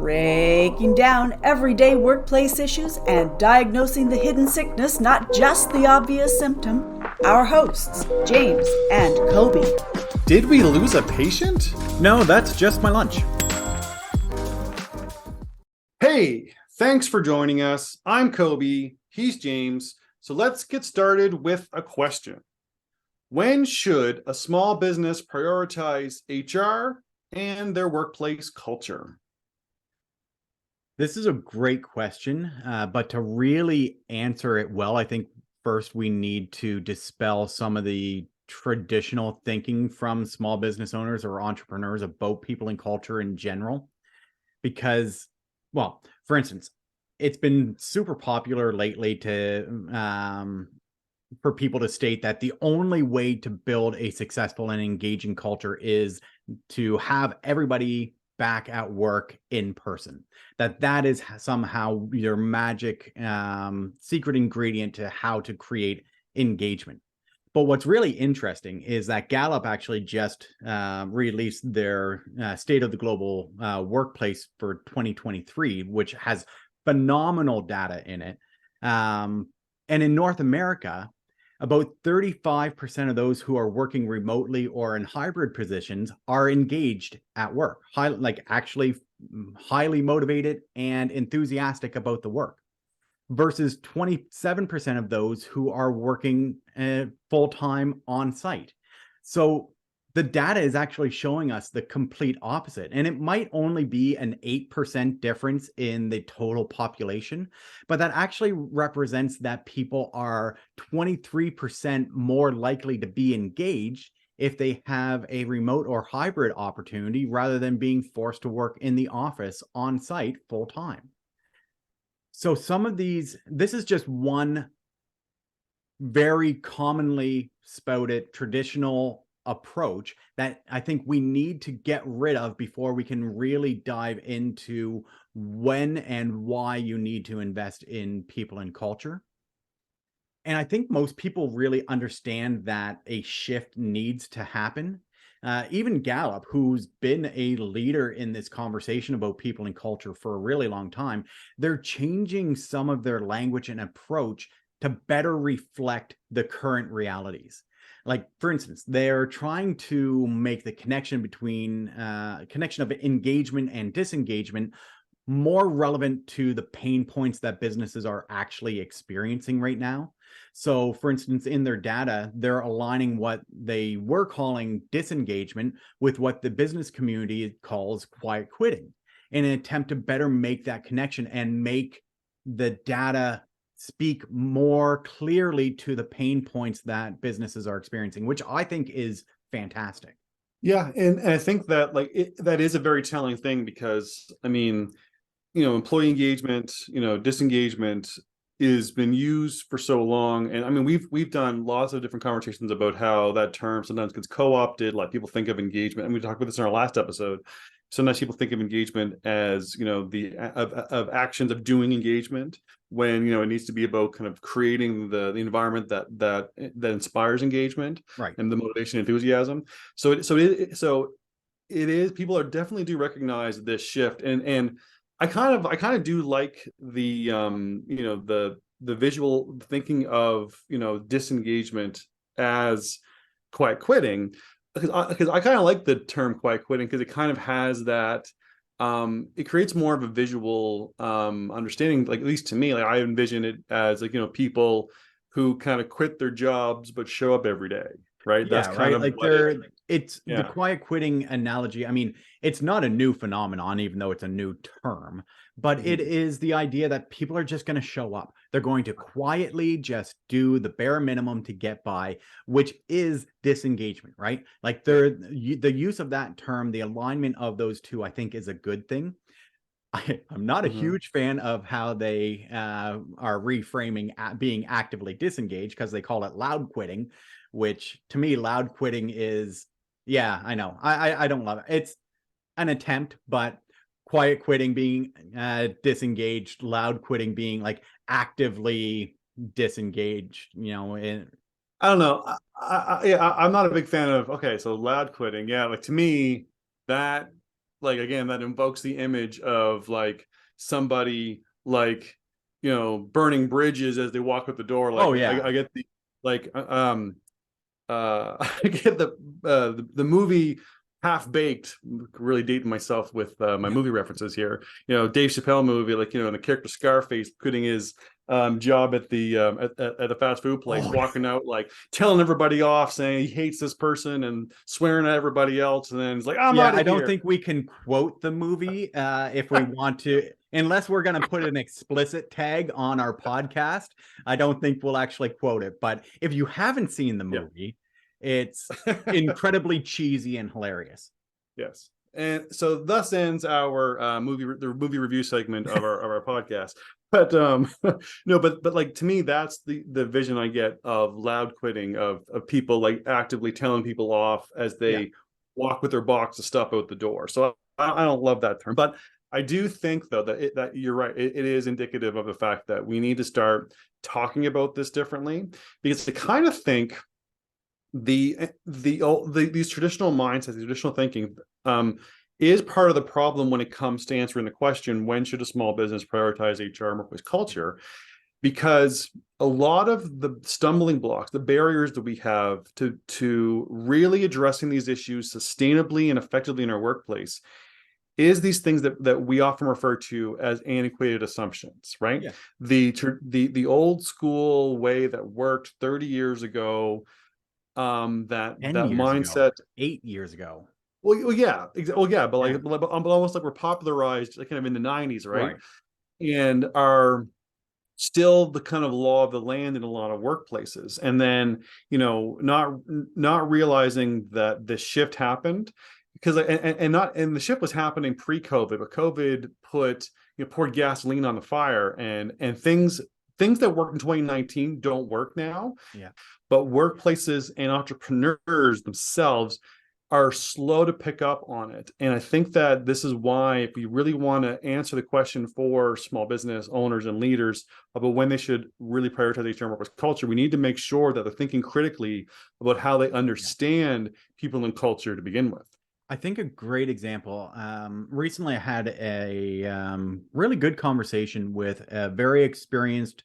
breaking down everyday workplace issues and diagnosing the hidden sickness, not just the obvious symptom. Our hosts, James and Kobe. Did we lose a patient? No, that's just my lunch. Hey, thanks for joining us. I'm Kobe, he's James. So let's get started with a question. When should a small business prioritize HR and their workplace culture? This is a great question, but to really answer it well, I think first we need to dispel some of the traditional thinking from small business owners or entrepreneurs about people and culture in general. Because, well, for instance, it's been super popular lately for people to state that the only way to build a successful and engaging culture is to have everybody back at work in person. That is somehow your magic secret ingredient to how to create engagement. But what's really interesting is that Gallup actually just released their State of the Global Workplace for 2023, which has phenomenal data in it. And in North America, about 35% of those who are working remotely or in hybrid positions are engaged at work, actually highly motivated and enthusiastic about the work, versus 27% of those who are working full-time on site. So the data is actually showing us the complete opposite. And it might only be an 8% difference in the total population, but that actually represents that people are 23% more likely to be engaged if they have a remote or hybrid opportunity rather than being forced to work in the office on site full-time. So some of these, this is just one very commonly spouted traditional approach that I think we need to get rid of before we can really dive into when and why you need to invest in people and culture. And I think most people really understand that a shift needs to happen. Even Gallup, who's been a leader in this conversation about people and culture for a really long time, they're changing some of their language and approach to better reflect the current realities. Like, for instance, they're trying to make the connection between connection of engagement and disengagement more relevant to the pain points that businesses are actually experiencing right now. So, for instance, in their data, they're aligning what they were calling disengagement with what the business community calls quiet quitting in an attempt to better make that connection and make the data speak more clearly to the pain points that businesses are experiencing, which I think is fantastic. Yeah, and I think that that is a very telling thing because, I mean, employee engagement, disengagement has been used for so long. And I mean, we've done lots of different conversations about how that term sometimes gets co-opted. Like people think of engagement, and we talked about this in our last episode. Sometimes people think of engagement as, the of actions of doing engagement when, it needs to be about kind of creating the environment that inspires engagement, right, and the motivation, enthusiasm. So it is, people are definitely do recognize this shift. And I kind of do like the the visual thinking of disengagement as quiet quitting, because I kind of like the term quiet quitting because it kind of has that it creates more of a visual understanding. Like, at least to me, like I envision it as people who kind of quit their jobs but show up every day. Right. Yeah, That's kind right. of Like it's the quiet quitting analogy. I mean, it's not a new phenomenon, even though it's a new term, but it is the idea that people are just going to show up. They're going to quietly just do the bare minimum to get by, which is disengagement, right? Like the use of that term, the alignment of those two, I think is a good thing. I'm not a huge fan of how they are reframing being actively disengaged because they call it loud quitting, which to me, loud quitting is, yeah, I know. I don't love it. It's an attempt, but quiet quitting being disengaged, loud quitting being like actively disengaged, I don't know. I'm not a big fan of, okay, so loud quitting. Yeah, like to me, that like, again, that invokes the image of like somebody like, burning bridges as they walk out the door. Like, Oh yeah. I get the, like, I get the movie Half Baked, really dating myself with my movie references here. Dave Chappelle movie, like, and the character Scarface quitting his job at the at the fast food place, walking out, like telling everybody off, saying he hates this person and swearing at everybody else, and then he's like, I'm out of here. I don't think we can quote the movie if we want to, unless we're going to put an explicit tag on our podcast. I don't think we'll actually quote it. But if you haven't seen the movie, it's incredibly cheesy and hilarious. Yes. And so thus ends our movie review segment of our podcast. But no, but like, to me, that's the vision I get of loud quitting, of people like actively telling people off as they walk with their box of stuff out the door. So I don't love that term, but I do think though that you're right. It is indicative of the fact that we need to start talking about this differently, because I kind of think these traditional mindsets, traditional thinking, is part of the problem when it comes to answering the question, when should a small business prioritize HR and workplace culture? Because a lot of the stumbling blocks, the barriers that we have to really addressing these issues sustainably and effectively in our workplace is these things that we often refer to as antiquated assumptions, right? The old school way that worked 30 years ago, that mindset ago, 8 years ago. Well, yeah, but like, but almost like we're popularized like kind of in the 90s, right? And are still the kind of law of the land in a lot of workplaces, and then not realizing that this shift happened, because and the shift was happening pre-COVID, but COVID put poured gasoline on the fire, and things that worked in 2019 don't work now. But workplaces and entrepreneurs themselves are slow to pick up on it. And I think that this is why, if we really want to answer the question for small business owners and leaders about when they should really prioritize HR and workplace culture, we need to make sure that they're thinking critically about how they understand people and culture to begin with. I think a great example, recently I had a really good conversation with a very experienced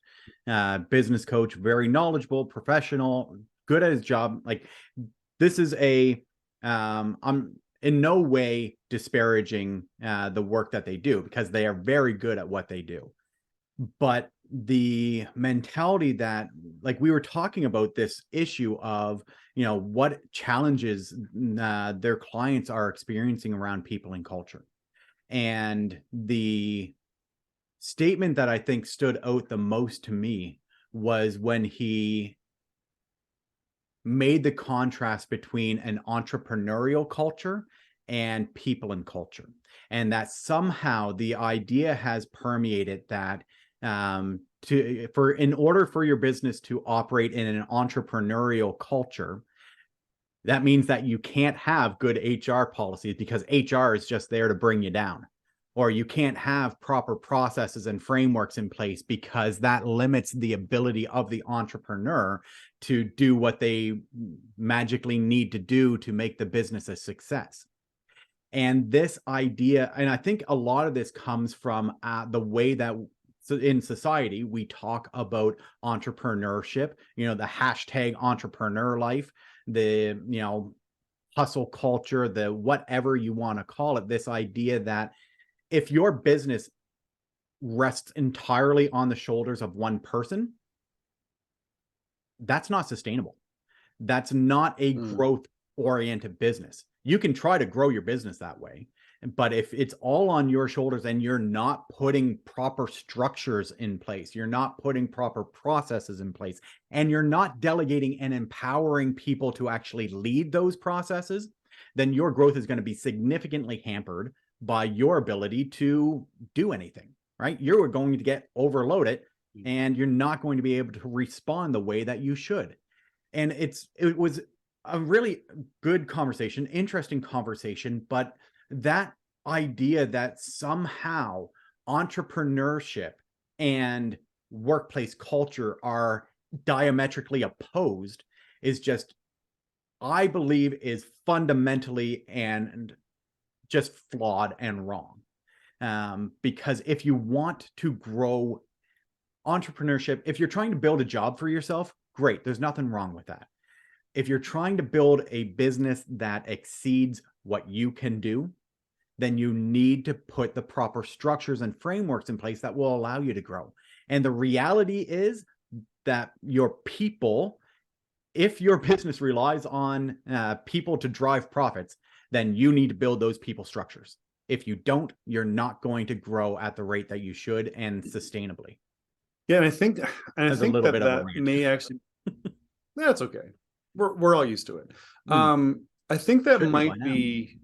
business coach, very knowledgeable, professional, good at his job. Like, this is I'm in no way disparaging the work that they do, because they are very good at what they do. But the mentality that, like, we were talking about this issue of, what challenges their clients are experiencing around people and culture. And the statement that I think stood out the most to me was when he made the contrast between an entrepreneurial culture and people and culture, and that somehow the idea has permeated that in order for your business to operate in an entrepreneurial culture, that means that you can't have good HR policies, because HR is just there to bring you down. Or you can't have proper processes and frameworks in place, because that limits the ability of the entrepreneur to do what they magically need to do to make the business a success. And this idea, and I think a lot of this comes from the way that in society we talk about entrepreneurship, the hashtag entrepreneur life, the hustle culture, the whatever you want to call it, this idea that if your business rests entirely on the shoulders of one person, that's not sustainable. That's not a growth-oriented business. You can try to grow your business that way, but if it's all on your shoulders and you're not putting proper structures in place, you're not putting proper processes in place, and you're not delegating and empowering people to actually lead those processes, then your growth is going to be significantly hampered by your ability to do anything, right? You're going to get overloaded, and you're not going to be able to respond the way that you should. And it was a really good conversation, interesting conversation, but that idea that somehow entrepreneurship and workplace culture are diametrically opposed is just, I believe, is fundamentally and just flawed and wrong. Because if you want to grow entrepreneurship, if you're trying to build a job for yourself, great, there's nothing wrong with that. If you're trying to build a business that exceeds what you can do, then you need to put the proper structures and frameworks in place that will allow you to grow. And the reality is that your people, if your business relies on people to drive profits, then you need to build those people structures. If you don't, you're not going to grow at the rate that you should and sustainably. Yeah, and I think that that may actually, that's okay. We're all used to it. I think that might be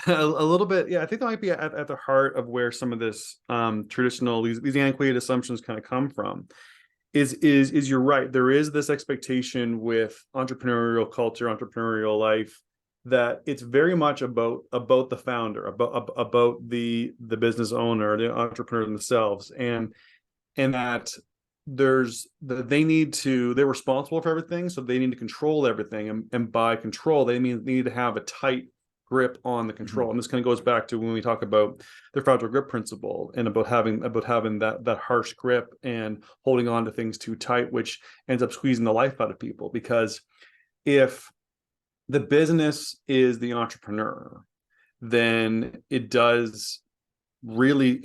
a little bit, yeah, I think that might be at the heart of where some of this traditional, these antiquated assumptions kind of come from. Is you're right. There is this expectation with entrepreneurial culture, entrepreneurial life, that it's very much about the founder, about the business owner, the entrepreneur themselves, and that they're responsible for everything, so they need to control everything, and by control they need to have a tight grip on the control. And this kind of goes back to when we talk about the fragile grip principle, and about having that harsh grip and holding on to things too tight, which ends up squeezing the life out of people. Because if the business is the entrepreneur, then it does really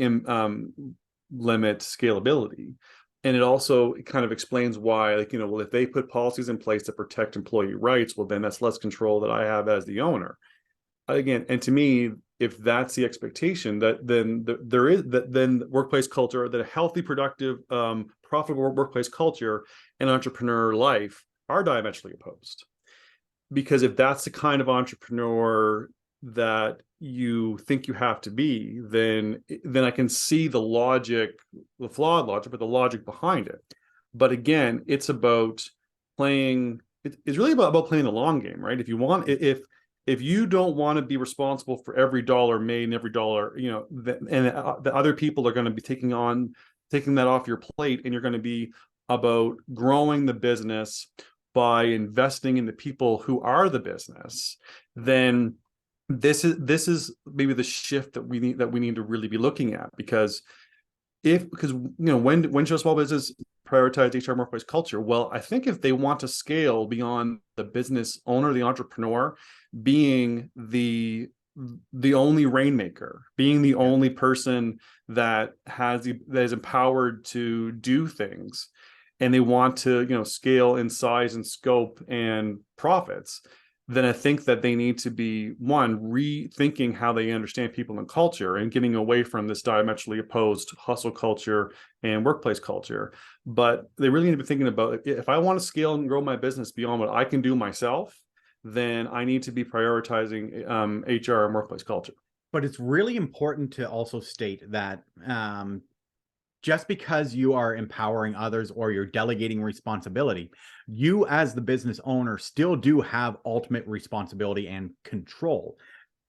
limit scalability. And it also kind of explains why, like, well, if they put policies in place to protect employee rights, well, then that's less control that I have as the owner. Again, and to me, if that's the expectation, that then workplace culture, that a healthy, productive, profitable workplace culture and entrepreneur life are diametrically opposed. Because if that's the kind of entrepreneur that you think you have to be, then I can see the logic, the flawed logic, but the logic behind it. But again, it's about playing. It's really about playing the long game, right? If you want, if you don't want to be responsible for every dollar made and every dollar, and the other people are going to be taking that off your plate, and you're going to be about growing the business by investing in the people who are the business, then this is maybe the shift that we need to really be looking at. Because when should a small business prioritize HR workplace culture? Well, I think if they want to scale beyond the business owner, the entrepreneur being the only rainmaker, being the only person that is empowered to do things, and they want to scale in size and scope and profits, then I think that they need to be, one, rethinking how they understand people and culture, and getting away from this diametrically opposed hustle culture and workplace culture. But they really need to be thinking about, if I want to scale and grow my business beyond what I can do myself, then I need to be prioritizing HR and workplace culture. But it's really important to also state that just because you are empowering others or you're delegating responsibility, you as the business owner still do have ultimate responsibility and control.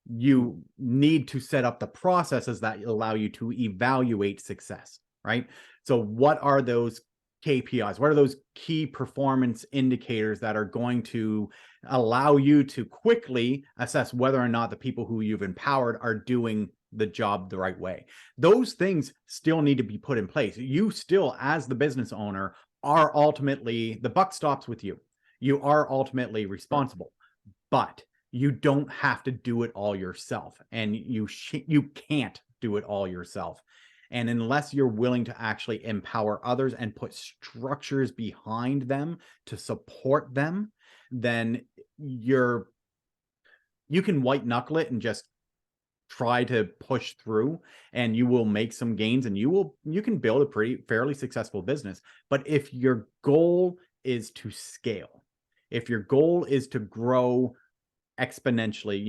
You need to set up the processes that allow you to evaluate success, right? So what are those KPIs? What are those key performance indicators that are going to allow you to quickly assess whether or not the people who you've empowered are doing the job the right way? Those things still need to be put in place. You still, as the business owner, are ultimately, the buck stops with you. You are ultimately responsible, but you don't have to do it all yourself, and you can't do it all yourself. And unless you're willing to actually empower others and put structures behind them to support them, then you can white knuckle it and just try to push through, and you will make some gains, and you can build a fairly successful business. But if your goal is to scale, if your goal is to grow exponentially,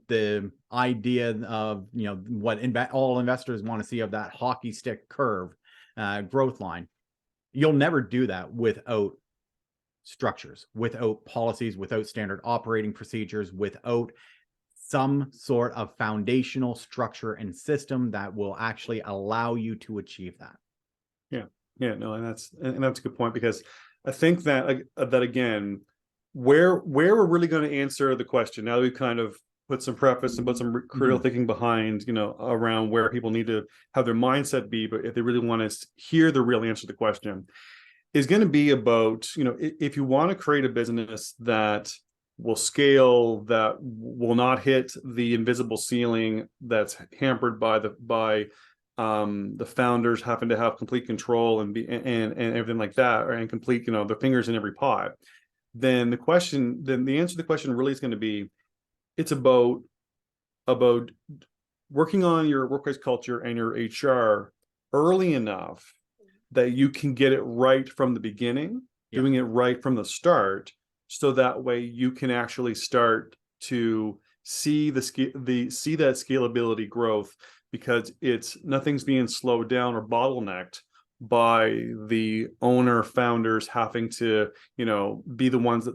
the idea of what all investors want to see, of that hockey stick curve growth line, you'll never do that without structures, without policies, without standard operating procedures, without some sort of foundational structure and system that will actually allow you to achieve that. No, and that's a good point, because I think that again, where we're really going to answer the question, now that we've kind of put some preface and put some critical thinking behind, around where people need to have their mindset be, but if they really want to hear the real answer to the question, is going to be about, if you want to create a business that will scale, that will not hit the invisible ceiling that's hampered by the founders having to have complete control and everything like that, and complete, their fingers in every pot, then the answer to the question really is going to be, it's about working on your workplace culture and your HR early enough that you can get it right from the beginning, doing it right from the start, so that way you can actually start to see that scalability growth, because nothing's being slowed down or bottlenecked by the owner founders having to, be the ones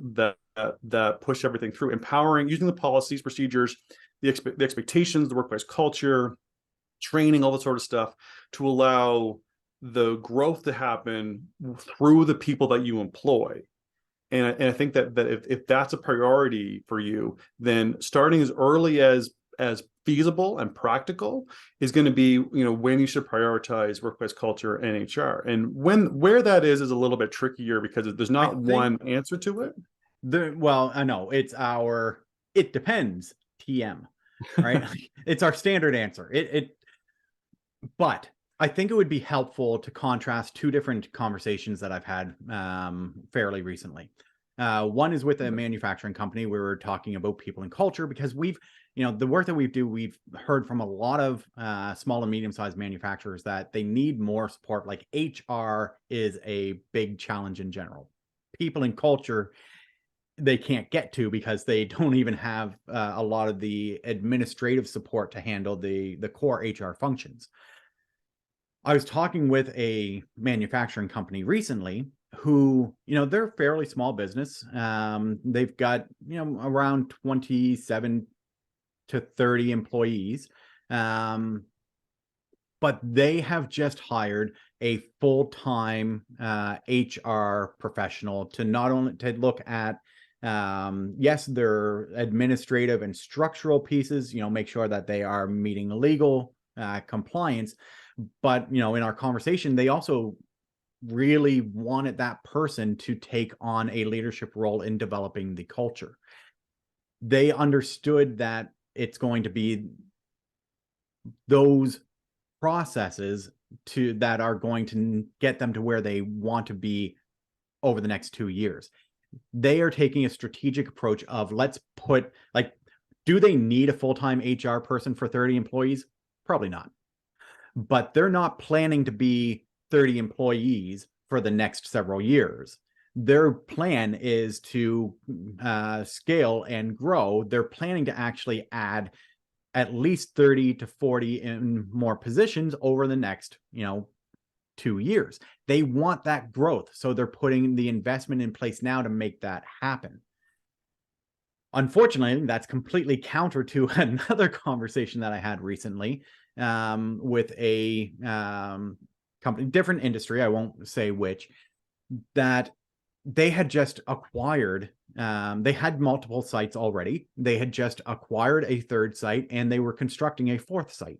that push everything through, empowering, using the policies, procedures, the expectations, the workplace culture, training, all that sort of stuff, to allow the growth to happen through the people that you employ. And I think that if that's a priority for you, then starting as early as feasible and practical is going to be, when you should prioritize workplace culture and HR. And where that is a little bit trickier, because there's not one answer to it. Well, I know it depends TM, right? It's our standard answer. But I think it would be helpful to contrast two different conversations that I've had fairly recently. One is with a manufacturing company. We were talking about people and culture, because the work that we've heard from a lot of small and medium-sized manufacturers that they need more support. Like, HR is a big challenge in general. People and culture, they can't get to, because they don't even have a lot of the administrative support to handle the core HR functions. I was talking with a manufacturing company recently who, they're a fairly small business. They've got, around 27 to 30 employees. But they have just hired a full-time HR professional to not only to look at, yes, their administrative and structural pieces, make sure that they are meeting legal compliance. But, in our conversation, they also really wanted that person to take on a leadership role in developing the culture. They understood that it's going to be those processes that are going to get them to where they want to be over the next 2 years. They are taking a strategic approach of, do they need a full-time HR person for 30 employees? Probably not. But they're not planning to be 30 employees for the next several years. Their plan is to scale and grow. They're planning to actually add at least 30 to 40 in more positions over the next, 2 years. They want that growth. So they're putting the investment in place now to make that happen. Unfortunately, that's completely counter to another conversation that I had recently with a company, different industry, I won't say which, that they had just acquired, they had multiple sites already. They had just acquired a third site, and they were constructing a fourth site.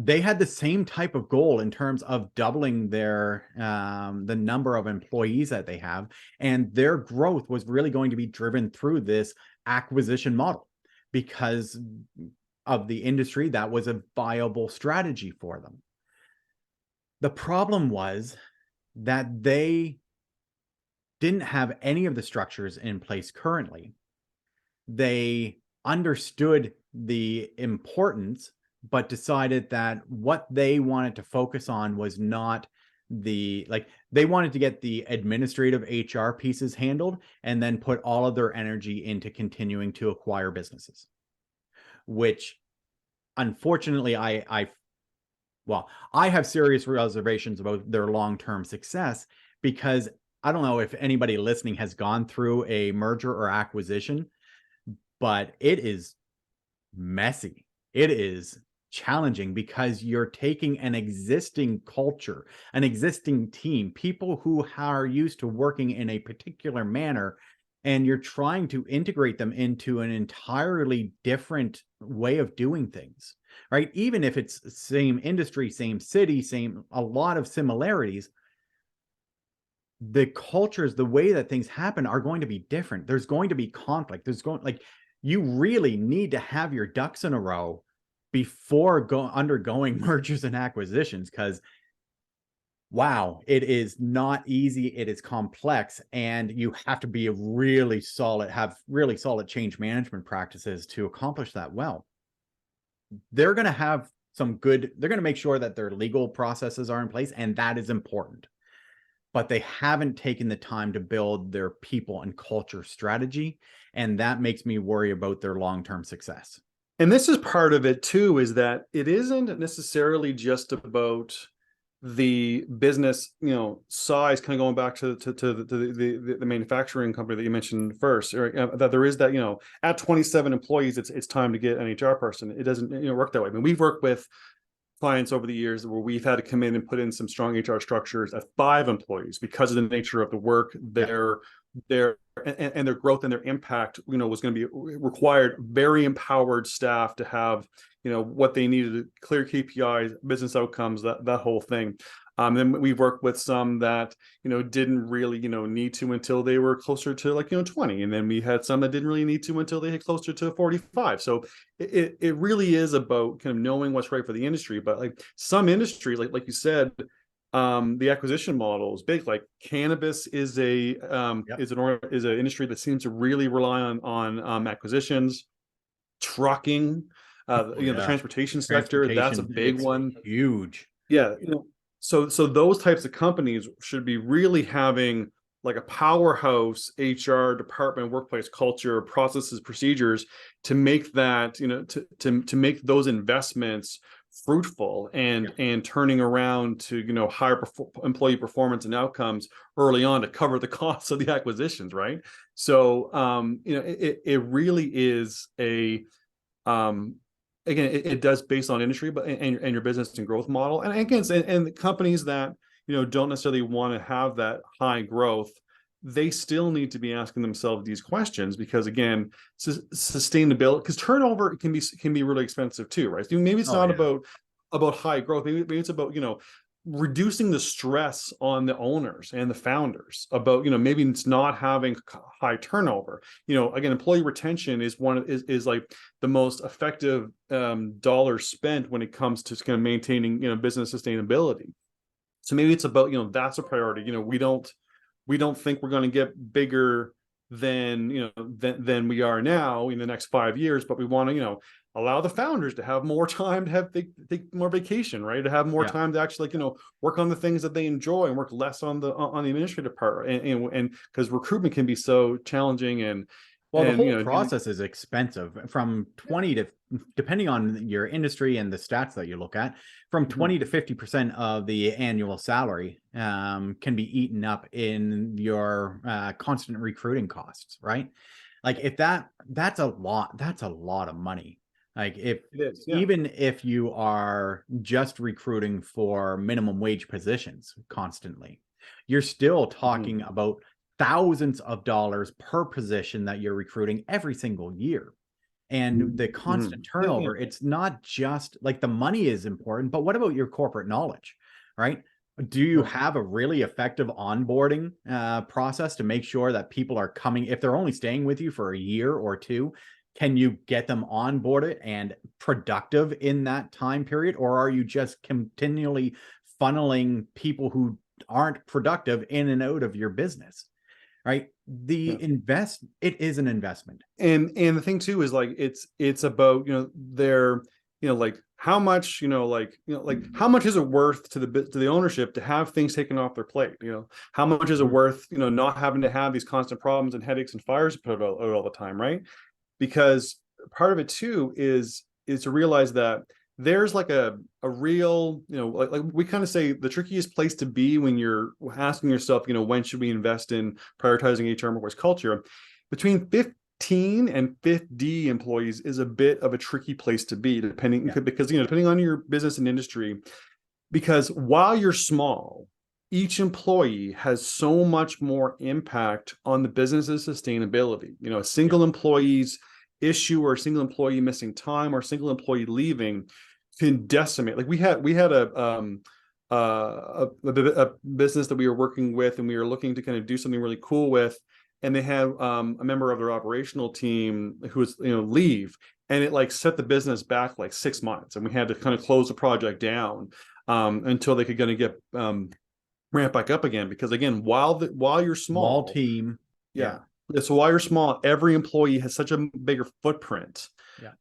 They had the same type of goal in terms of doubling their the number of employees that they have, and their growth was really going to be driven through this acquisition model, because of the industry. That was a viable strategy for them. The problem was that they didn't have any of the structures in place currently. They understood the importance, but decided that what they wanted to focus on was not they wanted to get the administrative HR pieces handled, and then put all of their energy into continuing to acquire businesses, which unfortunately I have serious reservations about their long-term success, because I don't know if anybody listening has gone through a merger or acquisition, but it is messy. It is challenging, because you're taking an existing culture, an existing team, people who are used to working in a particular manner, and you're trying to integrate them into an entirely different way of doing things, right? Even if it's same industry, same city, same, a lot of similarities, the cultures, the way that things happen are going to be different. There's going to be conflict. There's going, like, you really need to have your ducks in a row before undergoing mergers and acquisitions, because wow, it is not easy. It is complex, and you have to be a really solid, have really solid change management practices to accomplish that well. They're going to have some good, they're going to make sure that their legal processes are in place, and that is important. But they haven't taken the time to build their people and culture strategy, and that makes me worry about their long-term success. And this is part of it too, is that it isn't necessarily just about the business, size, kind of going back to the manufacturing company that you mentioned first, or that there is that, at 27 employees, it's time to get an HR person. It doesn't work that way. I mean, we've worked with clients over the years where we've had to come in and put in some strong HR structures at 5 employees because of the nature of the work, their growth and their impact, was going to be required very empowered staff to have, what they needed, clear KPIs, business outcomes, that whole thing. Then we've worked with some that, didn't really, need to until they were closer to like, 20. And then we had some that didn't really need to until they hit closer to 45. So it really is about kind of knowing what's right for the industry. But like some industry, like you said, the acquisition model is big. Like cannabis is an industry that seems to really rely on acquisitions. Trucking, the transportation sector, that's a big one. Huge. Yeah, so those types of companies should be really having like a powerhouse HR department, workplace culture, processes, procedures to make that, to make those investments fruitful and turning around to higher employee performance and outcomes early on to cover the costs of the acquisitions, right? So it really is a again, it does based on industry, but and your business and growth model, and again, and companies that don't necessarily want to have that high growth, they still need to be asking themselves these questions, because again, sustainability, because turnover can be really expensive too, right? So maybe it's not about high growth. Maybe it's about reducing the stress on the owners and the founders about maybe it's not having high turnover. Again, employee retention is is like the most effective dollar spent when it comes to kind of maintaining business sustainability. So maybe it's about that's a priority. We don't think we're going to get bigger than than we are now in the next 5 years, but we want to allow the founders to have more time to have take more vacation, right? To have more time to actually work on the things that they enjoy and work less on the administrative part, and because recruitment can be so challenging and the whole process is expensive. From 20 to, depending on your industry and the stats that you look at, from 20 to 50% of the annual salary can be eaten up in your constant recruiting costs, right? Like if that's a lot of money. Like if even if you are just recruiting for minimum wage positions constantly, you're still talking about thousands of dollars per position that you're recruiting every single year. And the constant turnover, it's not just like the money is important, but what about your corporate knowledge, right? Do you have a really effective onboarding process to make sure that people are coming, if they're only staying with you for a year or two, can you get them onboarded and productive in that time period? Or are you just continually funneling people who aren't productive in and out of your business? Right. It is an investment. And the thing too is like it's about their like how much how much is it worth to the ownership to have things taken off their plate? How much is it worth not having to have these constant problems and headaches and fires put out all the time, right? Because part of it too is to realize that there's like a real, like we kind of say the trickiest place to be when you're asking yourself, when should we invest in prioritizing HR and workforce culture? Between 15 and 50 employees is a bit of a tricky place to be, because depending on your business and industry, because while you're small, each employee has so much more impact on the business's sustainability. You know, a single employee's issue or a single employee missing time or a single employee leaving can decimate. Like we had a business that we were working with, and we were looking to kind of do something really cool with, and they had a member of their operational team who was, you know, leave, and it like set the business back like 6 months, and we had to kind of close the project down until they could kind of get ramp back up again. Because again, while you're small team, yeah. So while you're small, every employee has such a bigger footprint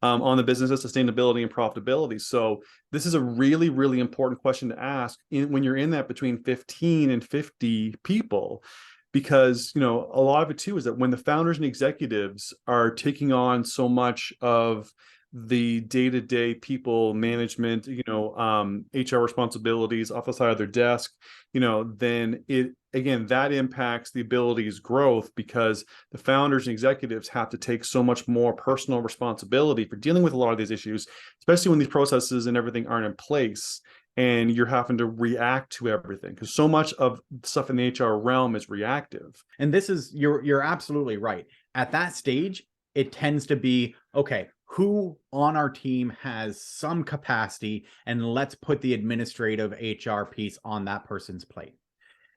on the business's sustainability and profitability. So this is a really, really important question to ask when you're in that between 15 and 50 people, because, you know, a lot of it too is that when the founders and executives are taking on so much of the day-to-day people management, you know, HR responsibilities off the side of their desk, you know, then it, again, that impacts the ability's growth, because the founders and executives have to take so much more personal responsibility for dealing with a lot of these issues, especially when these processes and everything aren't in place and you're having to react to everything, because so much of stuff in the HR realm is reactive. And this is, you're absolutely right. At that stage, it tends to be, okay, who on our team has some capacity, and let's put the administrative HR piece on that person's plate.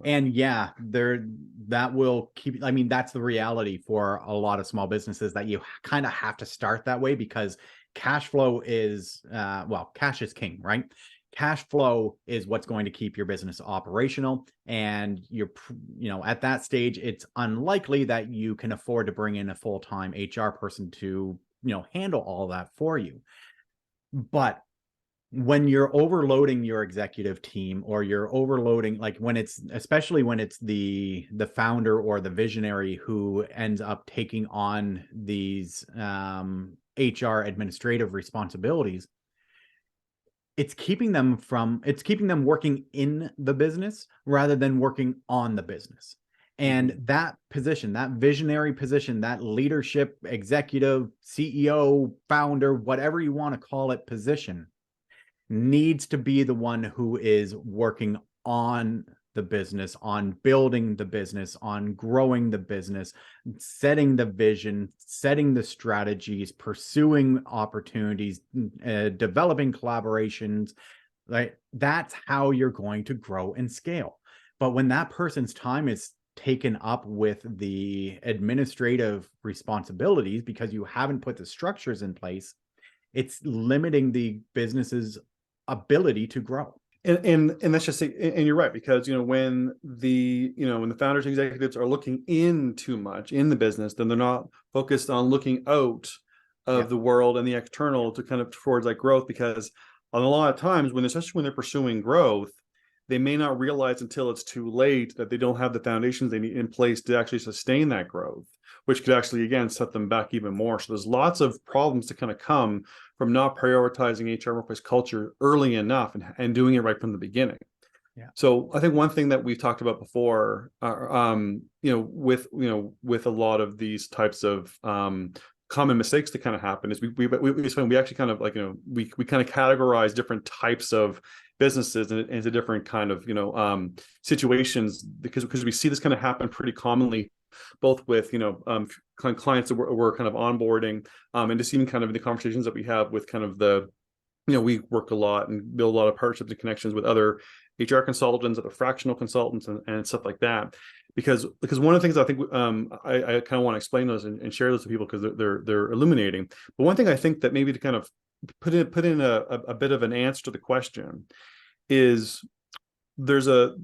And yeah, that will keep, I mean, that's the reality for a lot of small businesses, that you kind of have to start that way, because cash flow is, well, cash is king, right? Cash flow is what's going to keep your business operational. And you're, you know, at that stage, it's unlikely that you can afford to bring in a full-time HR person to, you know, handle all that for you. But when you're overloading your executive team, or you're overloading, like when it's, especially when it's the founder or the visionary who ends up taking on these HR administrative responsibilities, it's keeping them working in the business rather than working on the business. And that position, that visionary position, that leadership, executive, CEO, founder, whatever you want to call it, position, needs to be the one who is working on the business, on building the business, on growing the business, setting the vision, setting the strategies, pursuing opportunities, developing collaborations. Right? That's how you're going to grow and scale. But when that person's time is taken up with the administrative responsibilities because you haven't put the structures in place, it's limiting the business's ability to grow. And that's just, and you're right, because, you know, when the founders and executives are looking in too much in the business, then they're not focused on looking out of the world and the external to kind of towards like growth. Because a lot of times especially when they're pursuing growth, they may not realize until it's too late that they don't have the foundations they need in place to actually sustain that growth, which could actually, again, set them back even more. So there's lots of problems to kind of come from not prioritizing HR workplace culture early enough and doing it right from the beginning. Yeah. So I think one thing that we've talked about before, with a lot of these types of common mistakes that kind of happen is we actually kind of like, you know, we kind of categorize different types of businesses into different kind of, situations, because we see this kind of happen pretty commonly, both with, clients that we're kind of onboarding, and just even kind of in the conversations that we have with kind of we work a lot and build a lot of partnerships and connections with other HR consultants, other fractional consultants, and stuff like that. Because one of the things I think I kind of want to explain those and share those with people, because they're illuminating. But one thing I think that maybe to kind of put in a bit of an answer to the question is the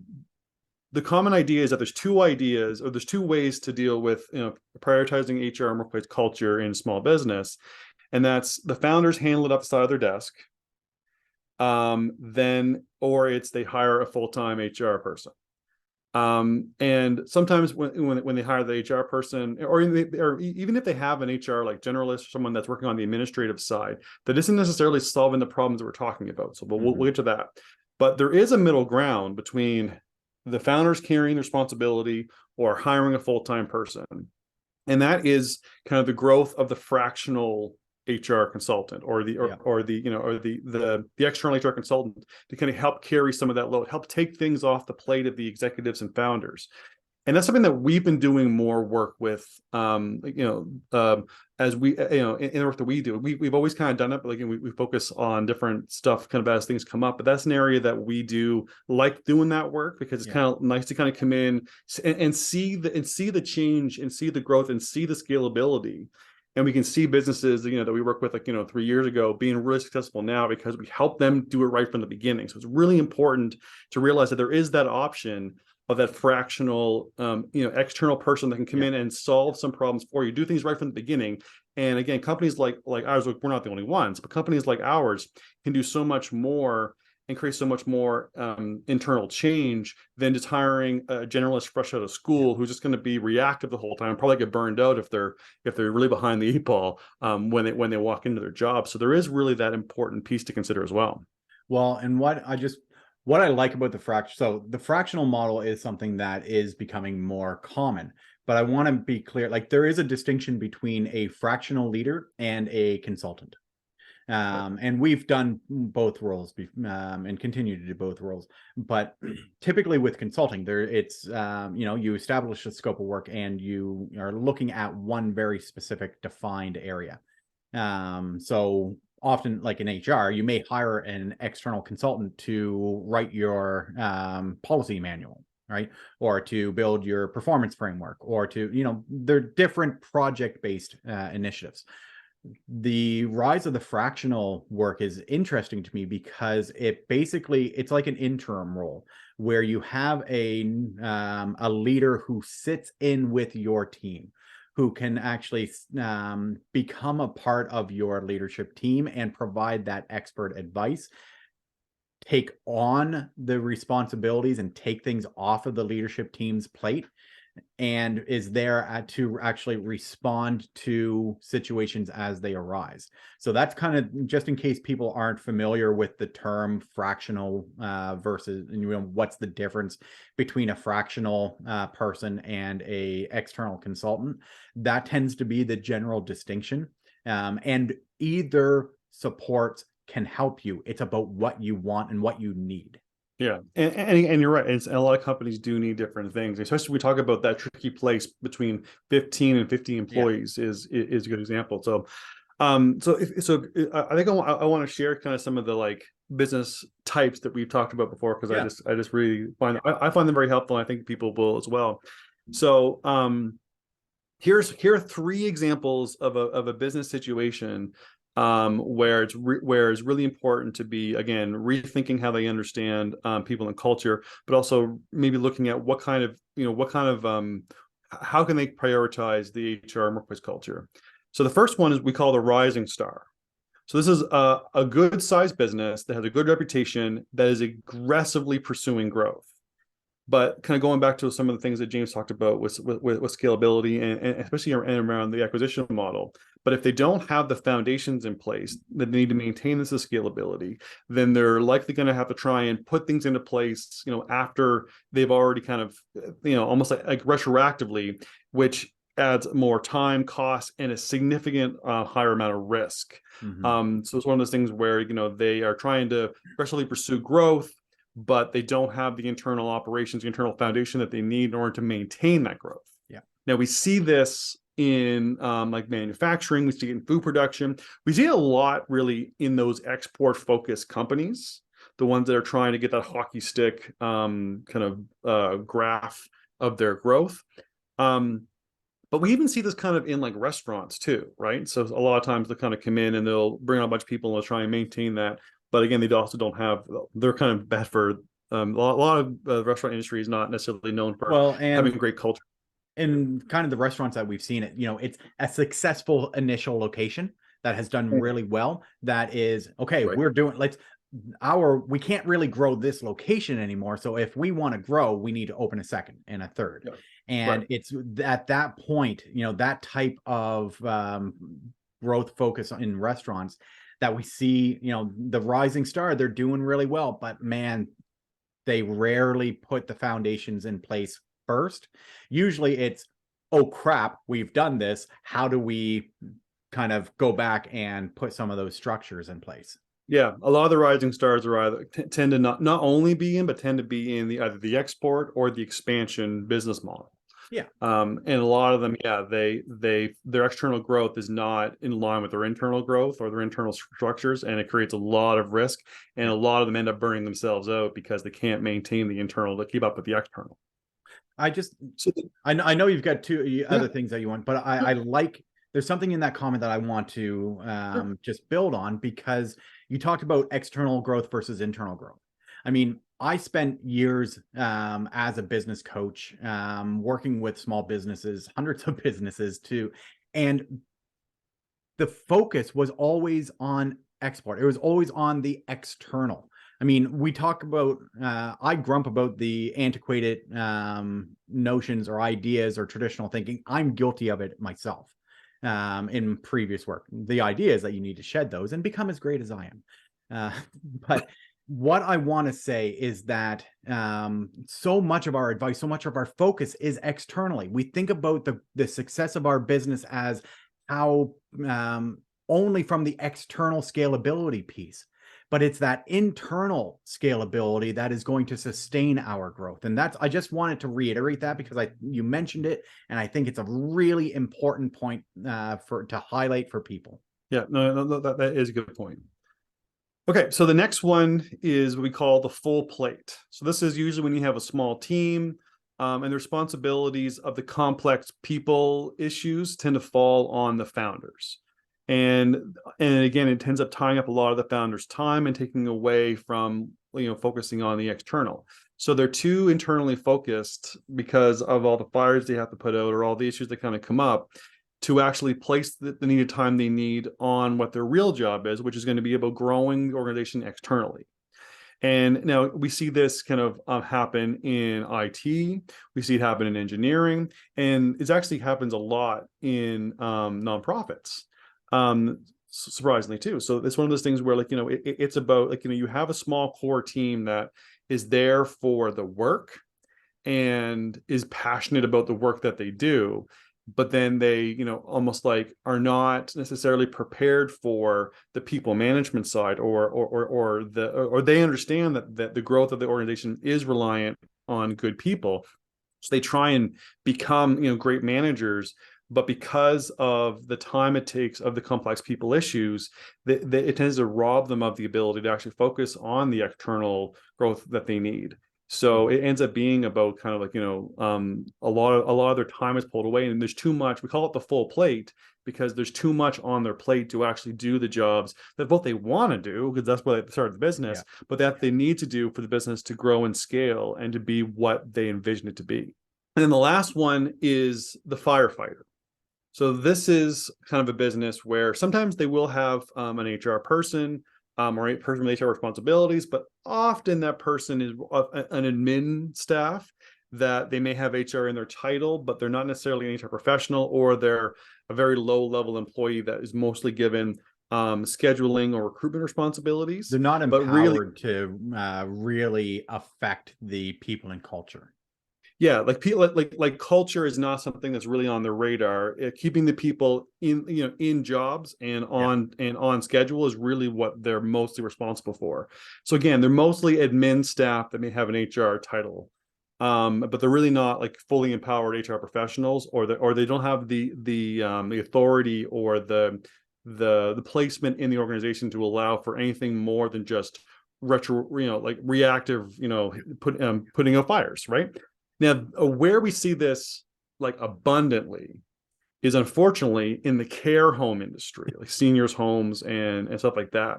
common idea is that there's two ways to deal with, prioritizing HR and workplace culture in small business, and that's the founders handle it up the side of their desk, or it's they hire a full-time HR person. And sometimes when they hire the HR person, or even if they have an HR like generalist, or someone that's working on the administrative side, that isn't necessarily solving the problems that we're talking about. So we'll get to that. But there is a middle ground between the founders carrying the responsibility or hiring a full-time person. And that is kind of the growth of the fractional HR consultant or the external HR consultant to kind of help carry some of that load, help take things off the plate of the executives and founders. And that's something that we've been doing more work with, as we, in the work that we do. We've always kind of done it, but like we focus on different stuff kind of as things come up. But that's an area that we do like doing that work, because it's kind of nice to kind of come in and see the change and see the growth and see the scalability. And we can see businesses, that we work with, 3 years ago, being really successful now because we help them do it right from the beginning. So it's really important to realize that there is that option of that fractional, external person that can come in and solve some problems for you, do things right from the beginning. And again, companies like ours, we're not the only ones, but companies like ours can do so much more and create so much more internal change than just hiring a generalist fresh out of school who's just going to be reactive the whole time and probably get burned out if they're really behind the eight ball when they walk into their job. So there is really that important piece to consider as well. Well, and what I like about the fractional model is something that is becoming more common, but I want to be clear, like there is a distinction between a fractional leader and a consultant. And we've done both roles and continue to do both roles. But typically with consulting, you establish a scope of work and you are looking at one very specific defined area. So often, like in HR, you may hire an external consultant to write your policy manual, right? Or to build your performance framework, or to, they're different project-based initiatives. The rise of the fractional work is interesting to me because it's like an interim role where you have a leader who sits in with your team, who can actually become a part of your leadership team and provide that expert advice, take on the responsibilities and take things off of the leadership team's plate, and is there to actually respond to situations as they arise. So that's kind of, just in case people aren't familiar with the term fractional versus, what's the difference between a fractional person and a external consultant. That tends to be the general distinction. And either supports can help you. It's about what you want and what you need. Yeah, and you're right. And a lot of companies do need different things, especially we talk about that tricky place between 15 and 50 employees is a good example. So, I think I want to share kind of some of the like business types that we've talked about before, because I just really find I find them very helpful, and I think people will as well. So, here are 3 examples of a business situation where it's really important to be, again, rethinking how they understand people and culture, but also maybe looking at how can they prioritize the HR and workplace culture. So the first one is we call the rising star. So this is a good sized business that has a good reputation, that is aggressively pursuing growth. But kind of going back to some of the things that James talked about with scalability and especially around the acquisition model. But if they don't have the foundations in place that they need to maintain this scalability, then they're likely going to have to try and put things into place, after they've already kind of, almost like retroactively, which adds more time, cost, and a significant higher amount of risk. Mm-hmm. So it's one of those things where, they are trying to aggressively pursue growth, but they don't have the internal operations, the internal foundation that they need in order to maintain that growth. Yeah. Now we see this in like manufacturing, we see it in food production. We see it a lot really in those export-focused companies, the ones that are trying to get that hockey stick kind of graph of their growth. But we even see this kind of in like restaurants too, right? So a lot of times they kind of come in and they'll bring on a bunch of people and they'll try and maintain that. But again, they also don't have, they're kind of bad for a lot of the restaurant industry is not necessarily known for having great culture. And kind of the restaurants that we've seen it's a successful initial location that has done really well. That is, okay, right. We can't really grow this location anymore. So if we want to grow, we need to open a second and a third. Yeah. And right. It's at that point, that type of growth focus in restaurants that we see, the rising star, they're doing really well, but man, they rarely put the foundations in place first. Usually it's, oh crap, we've done this. How do we kind of go back and put some of those structures in place. Yeah, a lot of the rising stars are either tend to not only be in, but tend to be in either the export or the expansion business model. Yeah. And a lot of them, yeah, their external growth is not in line with their internal growth or their internal structures, and it creates a lot of risk. And a lot of them end up burning themselves out because they can't maintain the internal to keep up with the external. I know you've got two other things that you want, but I like, there's something in that comment that I want to just build on, because you talked about external growth versus internal growth. I mean, I spent years as a business coach, working with small businesses, hundreds of businesses too. And the focus was always on export. It was always on the external. I mean, we talk about, I grump about the antiquated notions or ideas or traditional thinking. I'm guilty of it myself in previous work. The idea is that you need to shed those and become as great as I am. But what I want to say is that so much of our advice, so much of our focus is externally. We think about the success of our business as how only from the external scalability piece, but it's that internal scalability that is going to sustain our growth. And that's, I just wanted to reiterate that because you mentioned it, and I think it's a really important point to highlight for people. Yeah, no, that is a good point. Okay, so the next one is what we call the full plate. So this is usually when you have a small team, and the responsibilities of the complex people issues tend to fall on the founders. And again, it ends up tying up a lot of the founders' time and taking away from, focusing on the external. So they're too internally focused because of all the fires they have to put out or all the issues that kind of come up, to actually place the needed time they need on what their real job is, which is going to be about growing the organization externally. And now we see this kind of happen in IT. We see it happen in engineering, and it actually happens a lot in nonprofits, surprisingly too. So it's one of those things where, like, it's about, like, you have a small core team that is there for the work and is passionate about the work that they do, but then they, almost like are not necessarily prepared for the people management side, or they understand that the growth of the organization is reliant on good people. So they try and become, great managers, but because of the time it takes of the complex people issues, it tends to rob them of the ability to actually focus on the external growth that they need. So it ends up being about kind of like, a lot of their time is pulled away, and there's too much. We call it the full plate because there's too much on their plate to actually do the jobs that both they want to do, because that's why they started the business, but that they need to do for the business to grow and scale and to be what they envision it to be. And then the last one is the firefighter. So this is kind of a business where sometimes they will have an HR person, or a person with HR responsibilities, but often that person is an admin staff that they may have HR in their title, but they're not necessarily an HR professional, or they're a very low level employee that is mostly given scheduling or recruitment responsibilities. They're not empowered to really affect the people and culture. Yeah, like people, like culture is not something that's really on their radar. Keeping the people in jobs and on schedule is really what they're mostly responsible for. So again, they're mostly admin staff that may have an HR title, but they're really not like fully empowered HR professionals, or they don't have the authority or the placement in the organization to allow for anything more than just reactive, putting out fires, right? Now, where we see this like abundantly is unfortunately in the care home industry, like seniors' homes and stuff like that.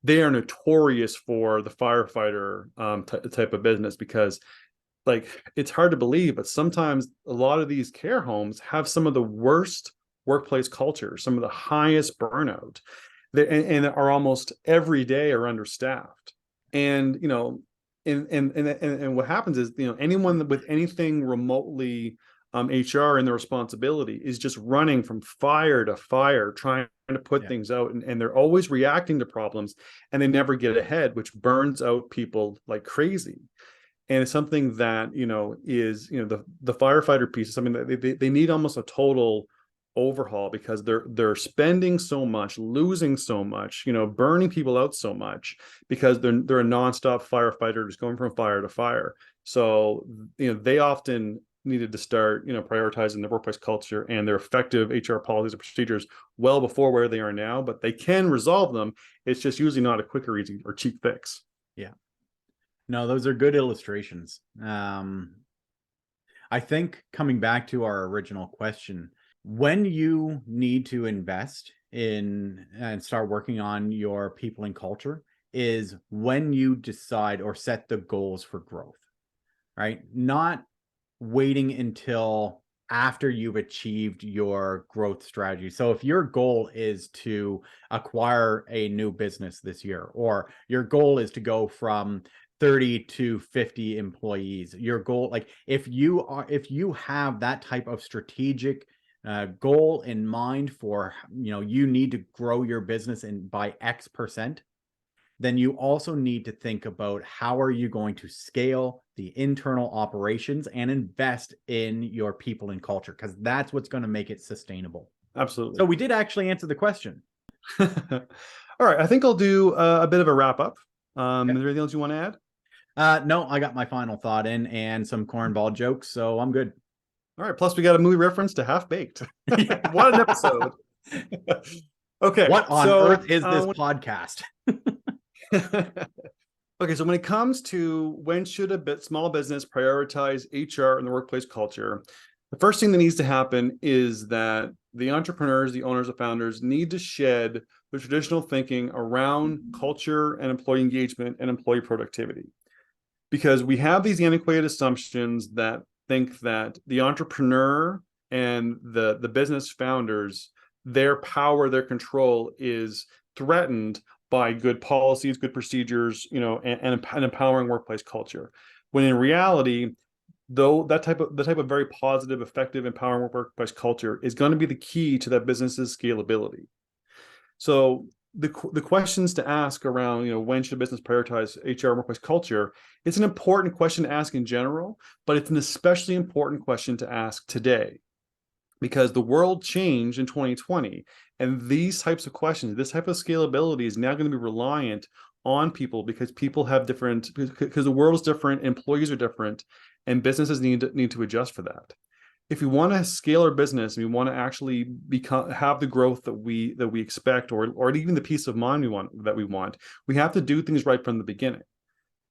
They are notorious for the firefighter type of business, because, like, it's hard to believe, but sometimes a lot of these care homes have some of the worst workplace cultures, some of the highest burnout, and are almost every day are understaffed. And and what happens is, anyone with anything remotely HR in their responsibility is just running from fire to fire, trying to put things out, and they're always reacting to problems, and they never get ahead, which burns out people like crazy. And it's something that is, the firefighter piece is something that they need almost a total overhaul because they're spending so much, losing so much, burning people out so much because they're a nonstop firefighter just going from fire to fire. So they often needed to start prioritizing their workplace culture and their effective HR policies and procedures well before where they are now, but they can resolve them. It's just usually not a quick or easy or cheap fix. Yeah. No, those are good illustrations. I think coming back to our original question, when you need to invest in and start working on your people and culture is when you decide or set the goals for growth, right? Not waiting until after you've achieved your growth strategy. So if your goal is to acquire a new business this year, or your goal is to go from 30 to 50 employees, your goal, like if you have that type of strategic goal in mind for, you need to grow your business by X%, then you also need to think about how are you going to scale the internal operations and invest in your people and culture, because that's what's going to make it sustainable. Absolutely. So we did actually answer the question. All right. I think I'll do a bit of a wrap up. Okay. Is there anything else you want to add? No, I got my final thought in and some cornball jokes, so I'm good. All right. Plus, we got a movie reference to Half Baked. What an episode. Okay. What on earth is this podcast? Okay. So when it comes to when should a small business prioritize HR and the workplace culture, the first thing that needs to happen is that the entrepreneurs, the owners, the founders need to shed the traditional thinking around culture and employee engagement and employee productivity. Because we have these antiquated assumptions that think that the entrepreneur and the business founders, their power, their control is threatened by good policies, good procedures, and empowering workplace culture. When in reality, though the type of very positive, effective, empowering workplace culture is going to be the key to that business's scalability. So the questions to ask around, when should a business prioritize HR and workplace culture? It's an important question to ask in general, but it's an especially important question to ask today, because the world changed in 2020, and these types of questions, this type of scalability is now going to be reliant on people because people have different, because the world is different, employees are different, and businesses need to adjust for that. If we want to scale our business and we want to actually have the growth that we expect, or even the peace of mind we want, we have to do things right from the beginning.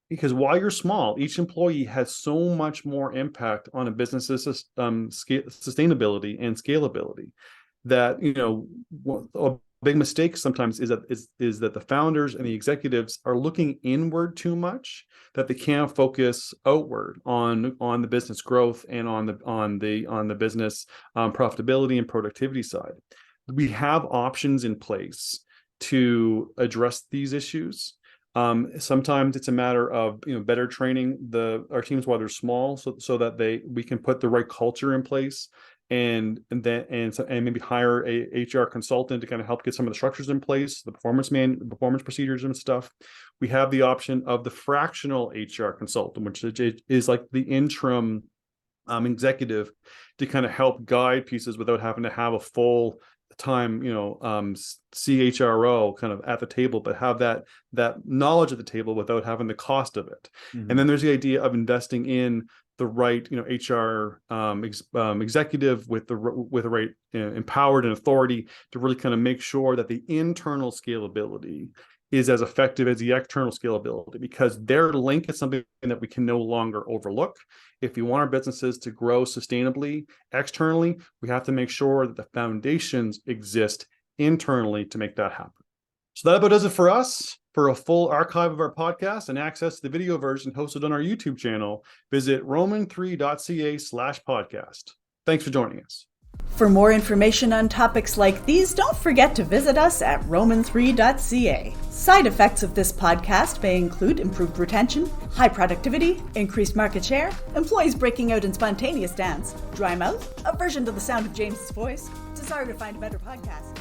Because while you're small, each employee has so much more impact on a business's sustainability and scalability that, a big mistake sometimes is that the founders and the executives are looking inward too much, that they can't focus outward on the business growth and on the business profitability and productivity side. We have options in place to address these issues. Sometimes it's a matter of better training our teams while they're small, so that we can put the right culture in place, and maybe hire a HR consultant to kind of help get some of the structures in place, the performance procedures and stuff. We have the option of the fractional HR consultant, which is like the interim executive to kind of help guide pieces without having to have a full time CHRO kind of at the table, but have that knowledge at the table without having the cost of it. Mm-hmm. And then there's the idea of investing in the right HR executive with the right empowered and authority to really kind of make sure that the internal scalability is as effective as the external scalability, because their link is something that we can no longer overlook. If we want our businesses to grow sustainably externally, we have to make sure that the foundations exist internally to make that happen. So that about does it for us. For a full archive of our podcast and access to the video version hosted on our YouTube channel, visit roman3.ca/podcast. Thanks for joining us. For more information on topics like these, don't forget to visit us at roman3.ca. Side effects of this podcast may include improved retention, high productivity, increased market share, employees breaking out in spontaneous dance, dry mouth, aversion to the sound of James's voice, desire to find a better podcast.